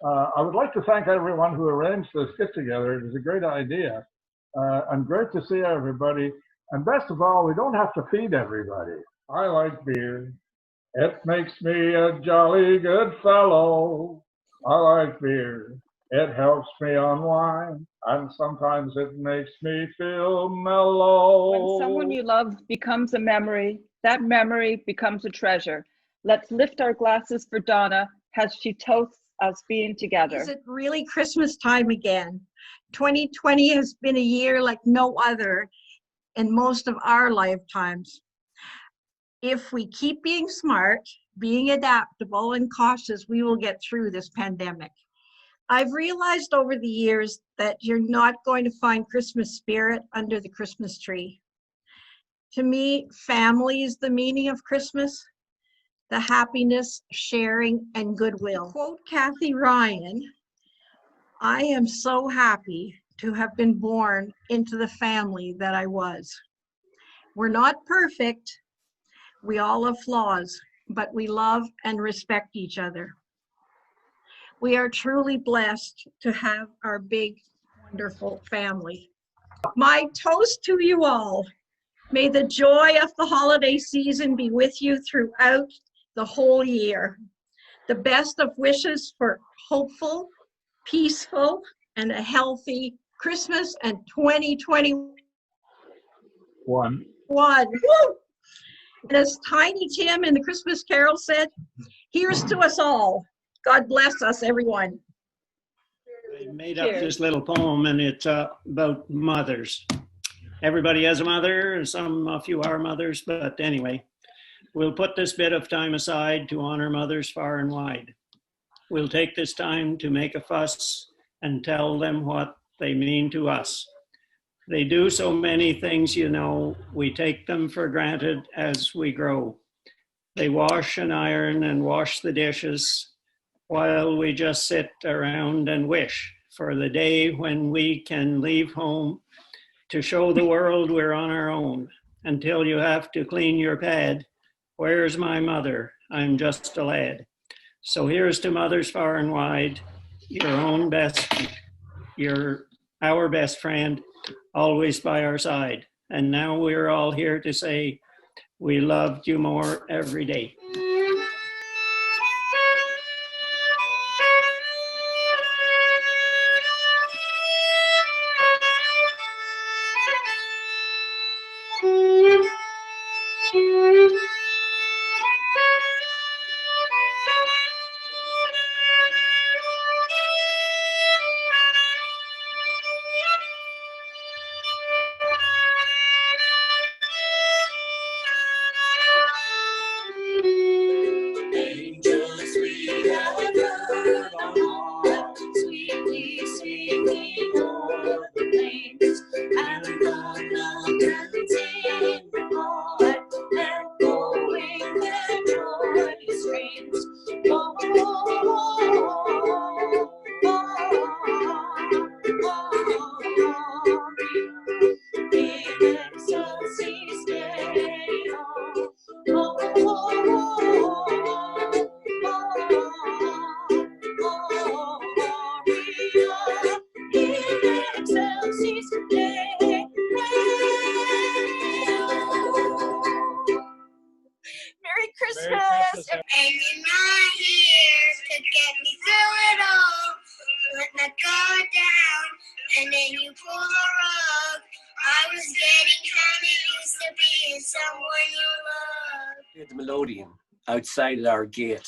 I would like to thank everyone who arranged this get together. It was a great idea and great to see everybody. And best of all, we don't have to feed everybody. I like beer. It makes me a jolly good fellow. I like beer. It helps me unwind, and sometimes it makes me feel mellow. When someone you love becomes a memory, that memory becomes a treasure. Let's lift our glasses for Donna as she toasts us being together. Is it really Christmas time again? 2020 has been a year like no other in most of our lifetimes. If we keep being smart, being adaptable and cautious, we will get through this pandemic. I've realized over the years that you're not going to find Christmas spirit under the Christmas tree. To me, family is the meaning of Christmas, the happiness, sharing, and goodwill. To quote Kathy Ryan, I am so happy to have been born into the family that I was. We're not perfect. We all have flaws, but we love and respect each other. We are truly blessed to have our big, wonderful family. My toast to you all. May the joy of the holiday season be with you throughout the whole year. The best of wishes for hopeful, peaceful, and a healthy Christmas and 2021. Woo! And as Tiny Tim in the Christmas Carol said, here's to us all. God bless us, everyone. I made up this little poem, and it's about mothers. Everybody has a mother, a few are mothers, but anyway, we'll put this bit of time aside to honor mothers far and wide. We'll take this time to make a fuss and tell them what they mean to us. They do so many things, you know, we take them for granted as we grow. They wash and iron and wash the dishes while we just sit around and wish for the day when we can leave home to show the world we're on our own. Until you have to clean your pad, where's my mother? I'm just a lad. So here's to mothers far and wide, our best friend, always by our side. And now we're all here to say we loved you more every day. The melodeon outside at our gate.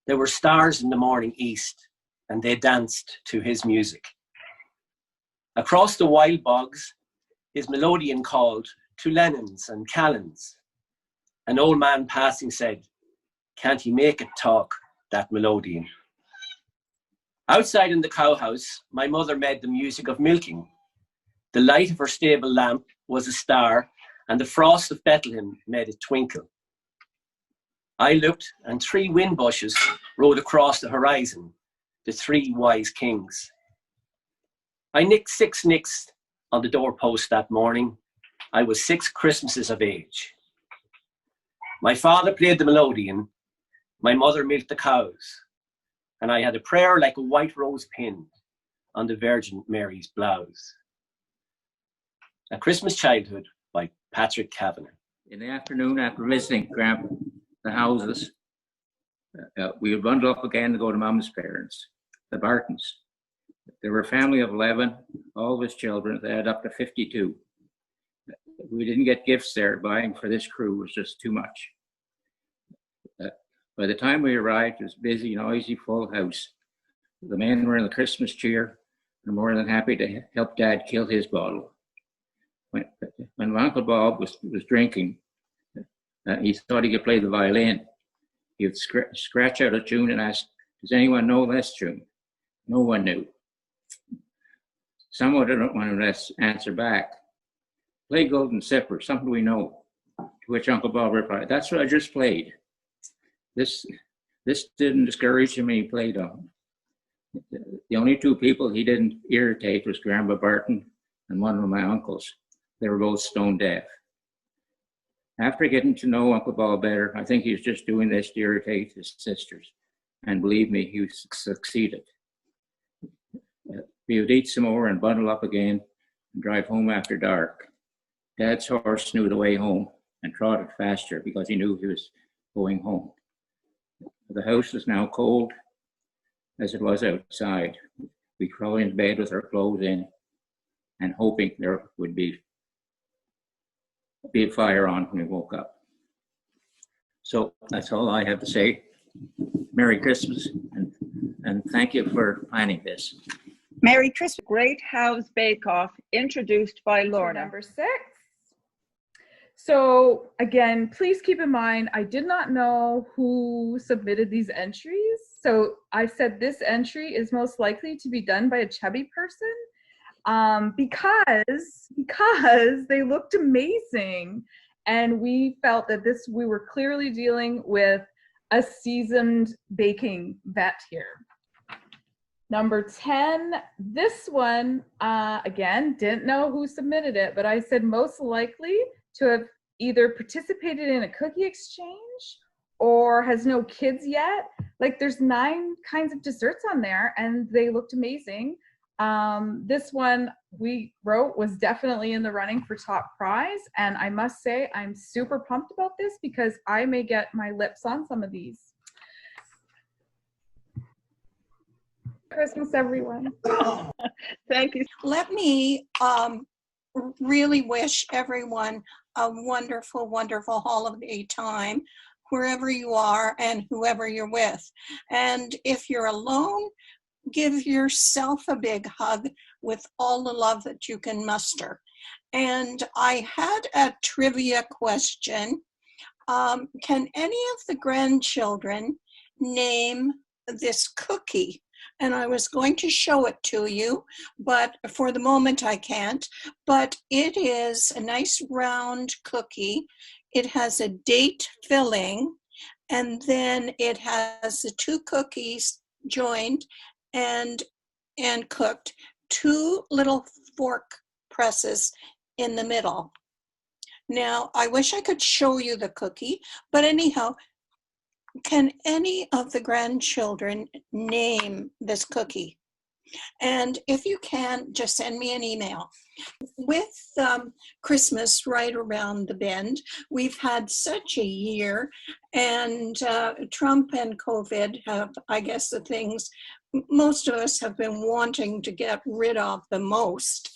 There were stars in the morning east, and they danced to his music. Across the wild bogs, his melodeon called to Lennons and Callans. An old man passing said, "Can't he make it talk, that melodeon?" Outside in the cowhouse, my mother made the music of milking. The light of her stable lamp was a star, and the frost of Bethlehem made it twinkle. I looked, and 3 wind bushes rode across the horizon, the 3 wise kings. I nicked 6 nicks on the doorpost that morning. I was 6 Christmases of age. My father played the melodeon. My mother milked the cows. and I had a prayer like a white rose pinned on the Virgin Mary's blouse. A Christmas Childhood by Patrick Kavanagh. In the afternoon, after visiting Grandpa, the houses, we would bundle up again to go to Mum's parents, the Bartons. They were a family of 11, all of his children. They had up to 52. We didn't get gifts there. Buying for this crew was just too much. By the time we arrived, it was a busy, noisy, full house. The men were in the Christmas cheer and more than happy to help Dad kill his bottle. When Uncle Bob was drinking, he thought he could play the violin. He would scratch out a tune and ask, "Does anyone know this tune?" No one knew. Someone didn't want to answer back. "Play Golden Zipper, something we know." To which Uncle Bob replied, "That's what I just played." This didn't discourage him, and he played on. The only two people he didn't irritate was Grandpa Barton and one of my uncles. They were both stone deaf. After getting to know Uncle Bob better, I think he was just doing this to irritate his sisters. And believe me, he succeeded. We would eat some more and bundle up again and drive home after dark. Dad's horse knew the way home and trotted faster because he knew he was going home. The house was now cold as it was outside. We crawled into bed with our clothes in and hoping there would be a fire on when we woke up. So that's all I have to say. Merry Christmas, and thank you for planning this. Merry Christmas. Great House Bake Off, introduced by Lorna. Number 6. So again, please keep in mind, I did not know who submitted these entries. So I said this entry is most likely to be done by a chubby person. Because they looked amazing, and we felt that we were clearly dealing with a seasoned baking vet here. Number 10, this one, again, didn't know who submitted it, but I said most likely to have either participated in a cookie exchange or has no kids yet. Like, there's 9 kinds of desserts on there, and they looked amazing. This one we wrote was definitely in the running for top prize, and I must say I'm super pumped about this because I may get my lips on some of these. Christmas, everyone. Thank you. Let me really wish everyone a wonderful, wonderful holiday time, wherever you are and whoever you're with. And if you're alone, give yourself a big hug with all the love that you can muster. And I had a trivia question. Can any of the grandchildren name this cookie? And I was going to show it to you, but for the moment I can't. But it is a nice round cookie. It has a date filling, and then it has the 2 cookies joined and cooked, 2 little fork presses in the middle. Now, I wish I could show you the cookie, but anyhow, can any of the grandchildren name this cookie? And if you can, just send me an email. With Christmas right around the bend, we've had such a year, and Trump and COVID have, I guess, the things most of us have been wanting to get rid of the most.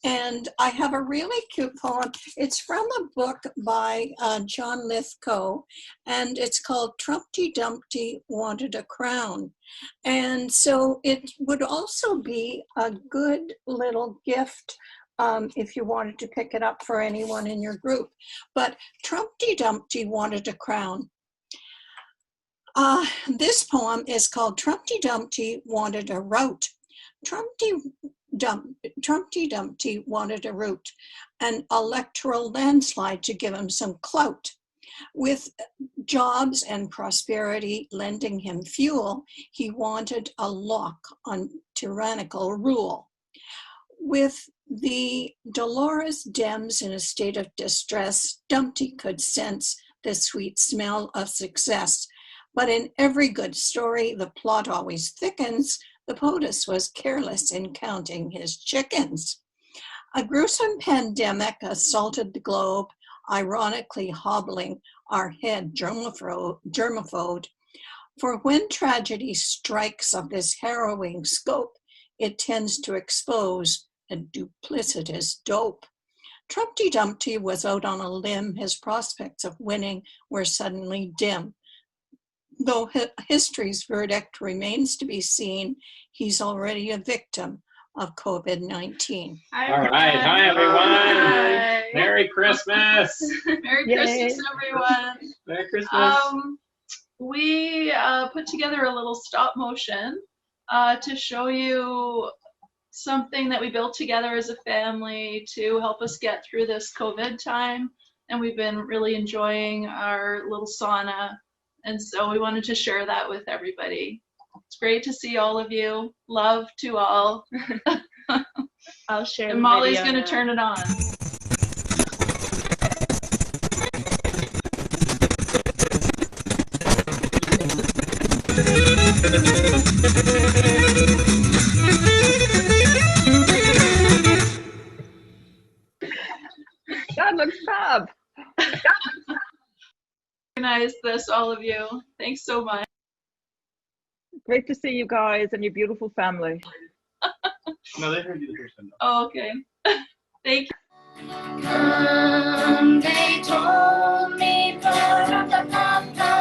And I have a really cute poem. It's from a book by John Lithgow, and it's called Trumpty Dumpty Wanted a Crown. And so it would also be a good little gift if you wanted to pick it up for anyone in your group. But Trumpty Dumpty wanted a crown. This poem is called Trumpty Dumpty Wanted a Route. Trumpty Dumpty wanted a route, an electoral landslide to give him some clout. With jobs and prosperity lending him fuel, he wanted a lock on tyrannical rule. With the Dolores Dems in a state of distress, Dumpty could sense the sweet smell of success. But in every good story, the plot always thickens. The POTUS was careless in counting his chickens. A gruesome pandemic assaulted the globe, ironically hobbling our head germaphobe. For when tragedy strikes of this harrowing scope, it tends to expose a duplicitous dope. Trumpty Dumpty was out on a limb. His prospects of winning were suddenly dim. Though history's verdict remains to be seen, he's already a victim of COVID-19. All right. Hi, everyone. Hi. Merry Christmas. Merry Yay. Christmas, everyone. Merry Christmas. We put together a little stop motion to show you something that we built together as a family to help us get through this COVID time. And we've been really enjoying our little sauna. And so we wanted to share that with everybody. It's great to see all of you. Love to all. I'll share. And Molly's going to turn it on. That looks fab. Organize this, all of you. Thanks so much. Great to see you guys and your beautiful family. No, they heard you the first time. Oh, okay. Thank you. They told me, pa-ra-pa-pa-pa,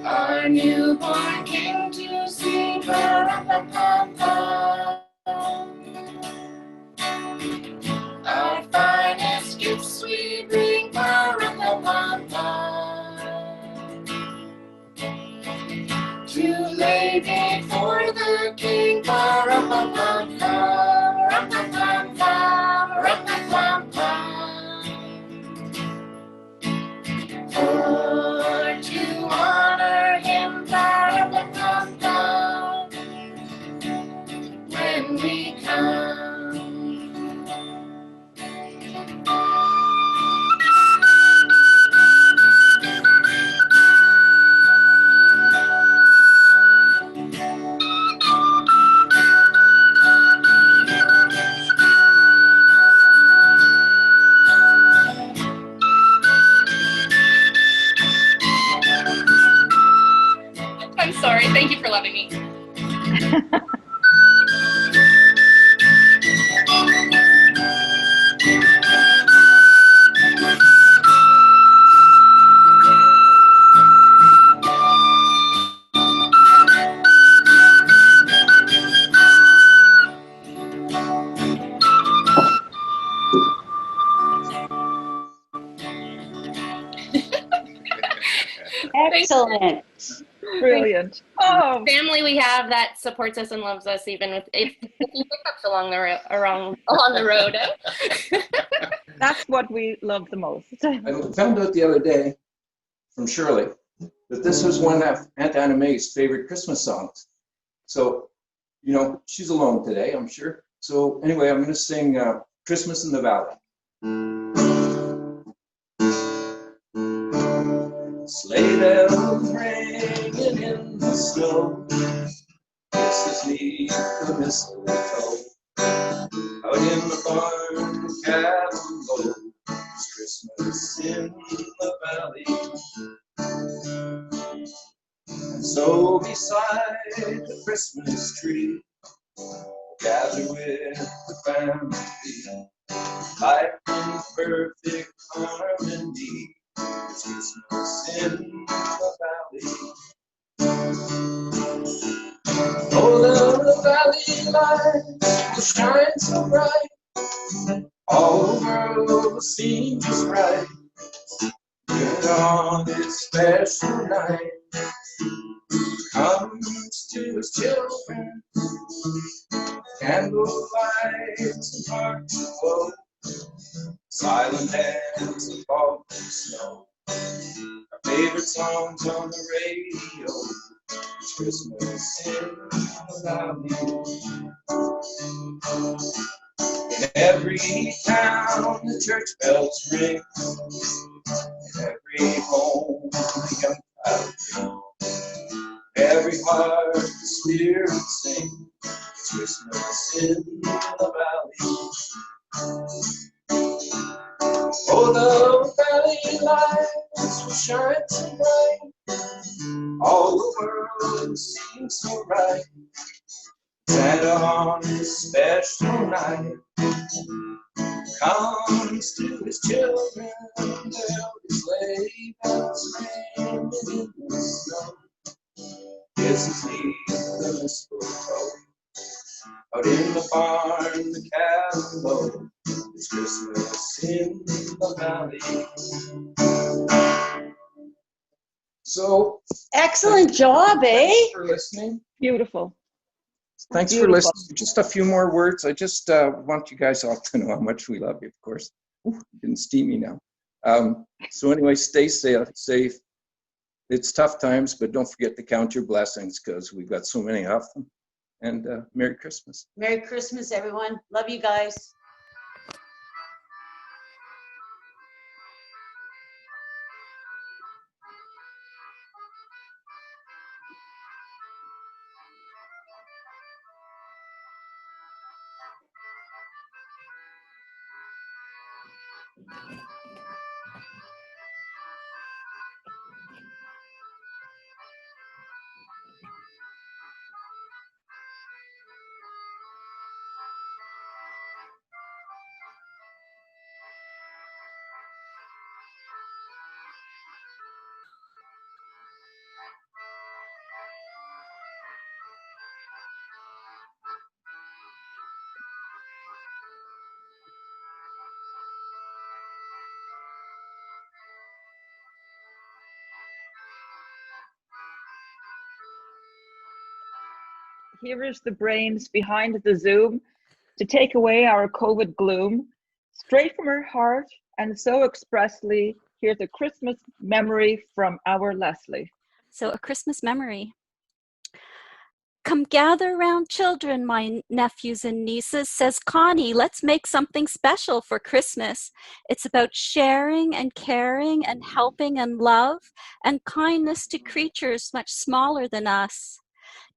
our newborn king to see, pa-ra-pa-pa-pa. Our finest gifts we bring, pa-ra-pa-pa-pa, to lay before the king, pa-ra-pa-pa-pa, ra-pa-pa-pa, ra-pa-pa-pa. For to honor him, pa-ra-pa-pa-pa, when we come. I'm sorry. Thank you for loving me. Excellent. Brilliant. Oh, Family we have that supports us and loves us even with if hiccups along the road. that's what we love the most. I found out the other day from Shirley that this was one of Aunt Anna Mae's favorite Christmas songs. So, you know, she's alone today, I'm sure. So anyway, I'm going to sing Christmas in the Valley. Sleigh bells ringing in the snow, kisses neath the mistletoe. Out in the barn, the cattle low, it's Christmas in the valley. And so beside the Christmas tree, gather with the family, life in perfect harmony. It's Christmas in the valley. Oh, the valley light will shine so bright, all the world will seem just right. Good on this special night, comes to his children, candle lights and hearts glow, silent dance and falling snow. Our favorite songs on the radio, it's Christmas in the valley. In every town the church bells ring, in every me home, young Falcon. Every heart the spirit sing, Christmas in the valley. Oh, the valley lights will shine so bright, all the world seems so right. Santa on this special night comes to his children, there'll be sleigh bells ringing in the snow. Kisses neath the mistletoe, out in the barn the cattle low. It's Christmas in the valley. So Excellent job, eh? thanks for listening. Beautiful. Thanks for Beautiful. listening. Just a few more words. I just want you guys all to know how much we love you, of course. Ooh, getting steamy now. So anyway, stay safe. It's tough times, but don't forget to count your blessings because we've got so many of them. And Merry Christmas. Merry Christmas, everyone. Love you guys. Here is the brains behind the Zoom to take away our COVID gloom. Straight from her heart and so expressly, here's a Christmas memory from our Leslie. So a Christmas memory. Come gather round children, my nephews and nieces, says Connie, let's make something special for Christmas. It's about sharing and caring and helping and love and kindness to creatures much smaller than us.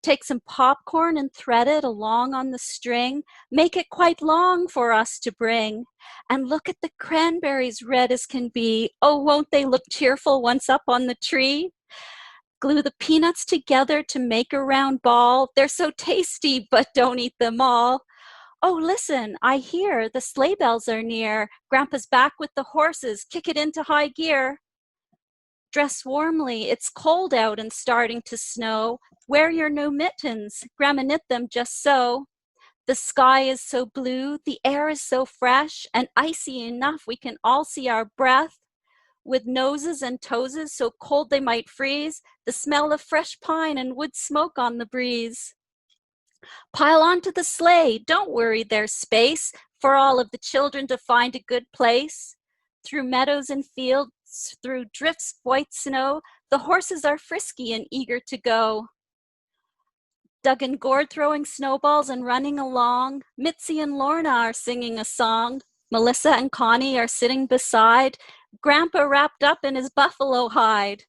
Take some popcorn and thread it along on the string. Make it quite long for us to bring. And look at the cranberries red as can be. Oh, won't they look cheerful once up on the tree? Glue the peanuts together to make a round ball. They're so tasty, but don't eat them all. Oh, listen, I hear the sleigh bells are near. Grandpa's back with the horses. Kick it into high gear. Dress warmly, it's cold out and starting to snow. Wear your new mittens, Grandma knit them just so. The sky is so blue, the air is so fresh, and icy enough we can all see our breath. With noses and toeses so cold they might freeze, the smell of fresh pine and wood smoke on the breeze. Pile onto the sleigh, don't worry, there's space for all of the children to find a good place. Through meadows and fields, through drifts of white snow, the horses are frisky and eager to go. Doug and Gord throwing snowballs and running along. Mitzi and Lorna are singing a song. Melissa and Connie are sitting beside. Grandpa wrapped up in his buffalo hide.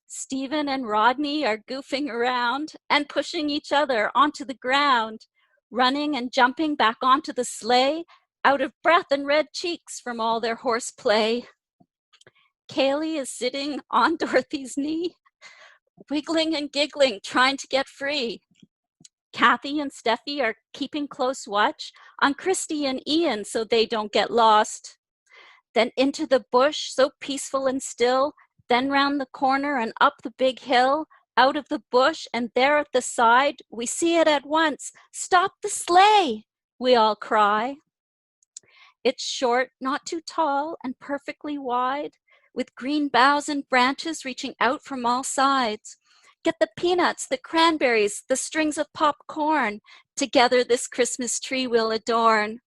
Stephen and Rodney are goofing around and pushing each other onto the ground, running and jumping back onto the sleigh, out of breath and red cheeks from all their horseplay. Kaylee is sitting on Dorothy's knee, wiggling and giggling, trying to get free. Kathy and Steffi are keeping close watch on Christy and Ian so they don't get lost. Then into the bush, so peaceful and still, then round the corner and up the big hill, out of the bush and there at the side, we see it at once. Stop the sleigh, we all cry. It's short, not too tall, and perfectly wide, with green boughs and branches reaching out from all sides. Get the peanuts, the cranberries, the strings of popcorn. Together this Christmas tree will adorn.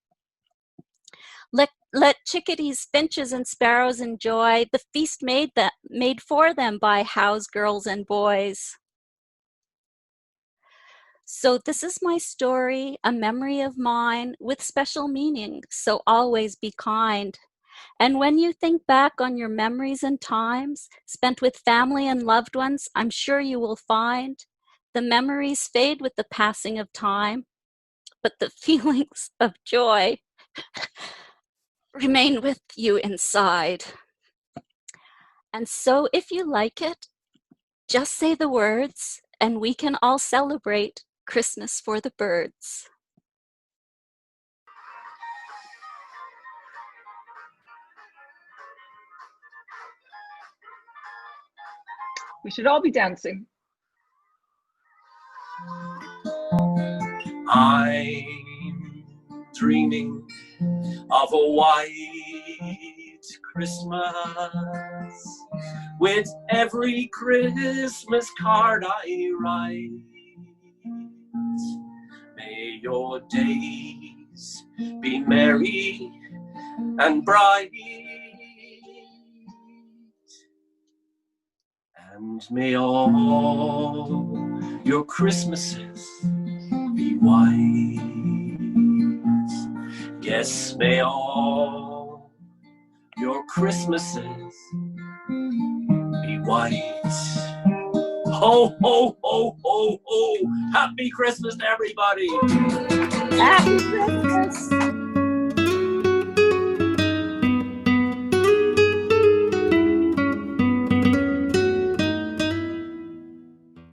Let chickadees, finches, and sparrows enjoy the feast made for them by Howe's girls and boys. So this is my story, a memory of mine with special meaning, so always be kind. And when you think back on your memories and times spent with family and loved ones, I'm sure you will find the memories fade with the passing of time, but the feelings of joy remain with you inside. And so if you like it, just say the words and we can all celebrate Christmas for the birds. We should all be dancing. I'm dreaming of a white Christmas with every Christmas card I write. May your days be merry and bright, and may all your Christmases be white. Yes, may all your Christmases be white. Ho, ho, ho, ho, ho. Happy Christmas to everybody. Happy Christmas.